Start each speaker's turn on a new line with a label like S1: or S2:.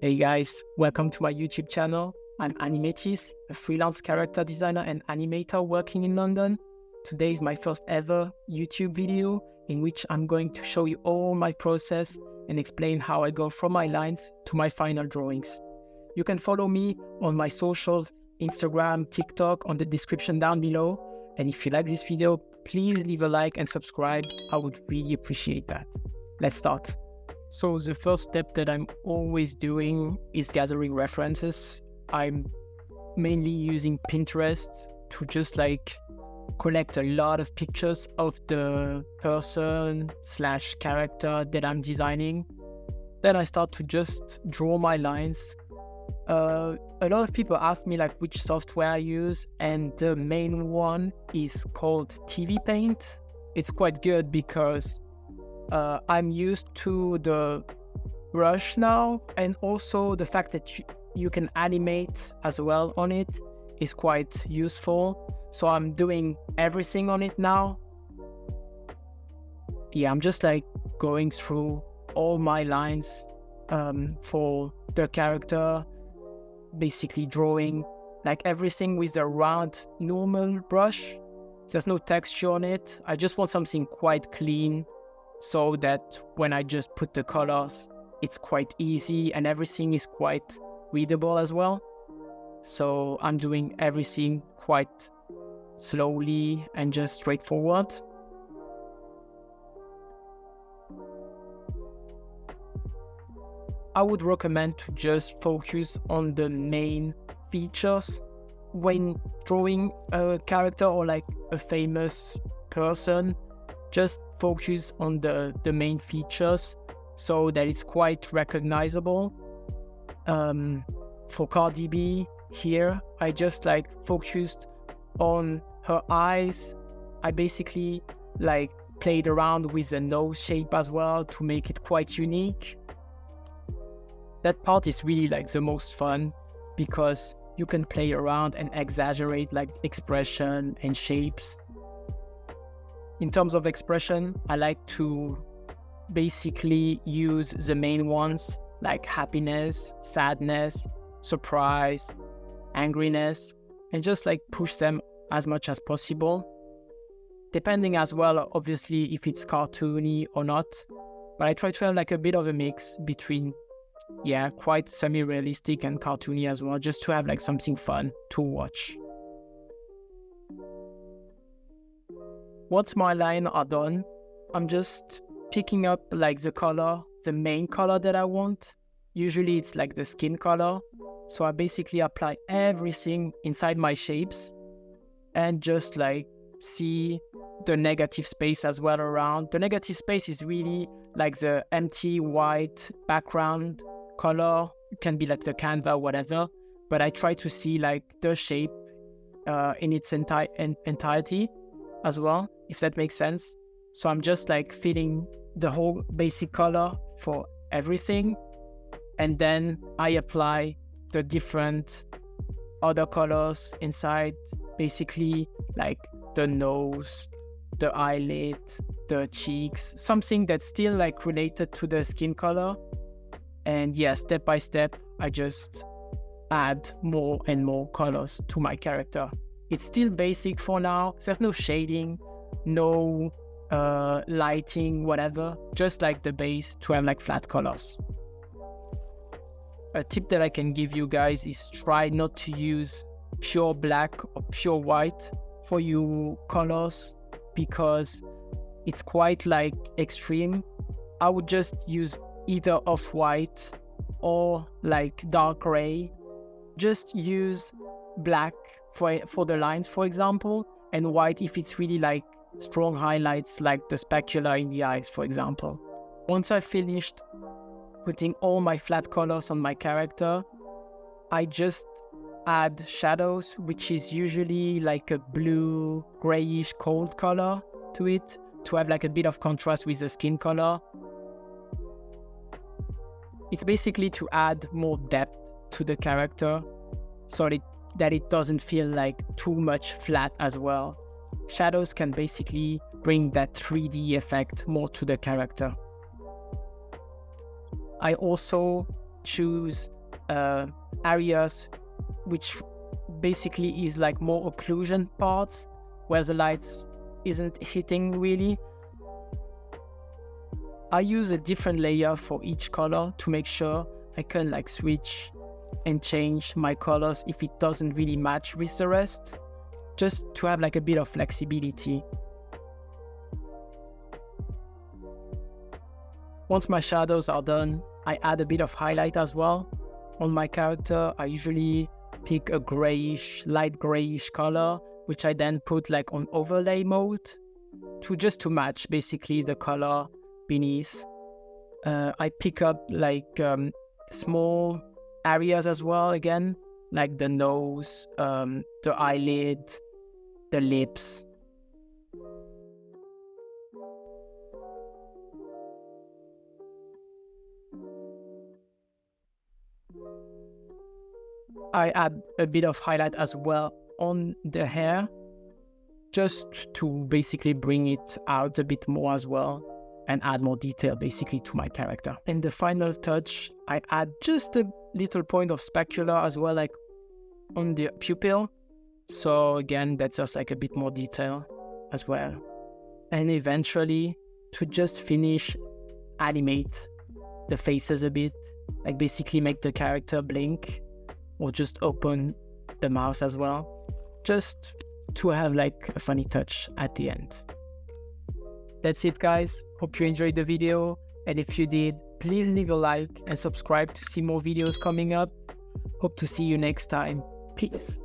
S1: Hey guys, welcome to my YouTube channel. I'm Animetis, a freelance character designer and animator working in London. Today is my first ever YouTube video in which I'm going to show you all my process and explain how I go from my lines to my final drawings. You can follow me on my social, Instagram, TikTok on the description down below. And if you like this video, please leave a like and subscribe. I would really appreciate that. Let's start. So the first step that I'm always doing is gathering references. I'm mainly using Pinterest to just collect a lot of pictures of the person/character that I'm designing. Then I start to just draw my lines. A lot of people ask me which software I use, and the main one is called TVPaint. It's quite good because I'm used to the brush now, and also the fact that you can animate as well on it is quite useful. So I'm doing everything on it now. Yeah, I'm just going through all my lines for the character, basically drawing everything with the round normal brush. There's no texture on it. I just want something quite clean, so that when I just put the colors, it's quite easy and everything is quite readable as well. So I'm doing everything quite slowly and just straightforward. I would recommend to just focus on the main features when drawing a character or a famous person. Just focus on the main features so that it's quite recognizable. For CARDI B here, I just focused on her eyes. I basically played around with the nose shape as well to make it quite unique. That part is really the most fun because you can play around and exaggerate expression and shapes. In terms of expression, I like to basically use the main ones like happiness, sadness, surprise, angriness, and just push them as much as possible. Depending as well, obviously, if it's cartoony or not. But I try to have a bit of a mix between, quite semi-realistic and cartoony as well, just to have something fun to watch. Once my lines are done, I'm just picking up the color, the main color that I want. Usually it's the skin color. So I basically apply everything inside my shapes and just see the negative space as well around. The negative space is really the empty white background color. It can be the canvas, whatever. But I try to see the shape in its entirety as well, if that makes sense. So I'm just filling the whole basic color for everything, and then I apply the different other colors inside, basically the nose, the eyelid, the cheeks, something that's still related to the skin color. And step by step, I just add more and more colors to my character. It's still basic for now. There's no shading, no lighting, whatever. Just the base to have flat colors. A tip that I can give you guys is try not to use pure black or pure white for your colors, because it's quite extreme. I would just use either off-white or dark gray. Just use black for the lines, for example, and white if it's really strong highlights the specular in the eyes, for example. Once I finished putting all my flat colors on my character, I just add shadows, which is usually a blue, grayish, cold color to it, to have a bit of contrast with the skin color. It's basically to add more depth to the character so that it doesn't feel too much flat as well. Shadows can basically bring that 3D effect more to the character. I also choose areas which basically is like more occlusion parts where the lights isn't hitting really. I use a different layer for each color to make sure I can like switch and change my colors if it doesn't really match with the rest, just to have like a bit of flexibility. Once my shadows are done, I add a bit of highlight as well. On my character, I usually pick a grayish, light grayish color, which I then put like on overlay mode to match basically the color beneath. I pick up like small areas as well, again, like the nose, the eyelid, the lips. I add a bit of highlight as well on the hair, just to basically bring it out a bit more as well and add more detail basically to my character. In the final touch, I add just a little point of specular as well, like on the pupil. So again, that's just like a bit more detail as well. And eventually, to just finish, animate the faces a bit, like basically make the character blink or just open the mouth as well, just to have like a funny touch at the end. That's it, guys. Hope you enjoyed the video, and if you did, please leave a like and subscribe to see more videos coming up. Hope to see you next time. Peace.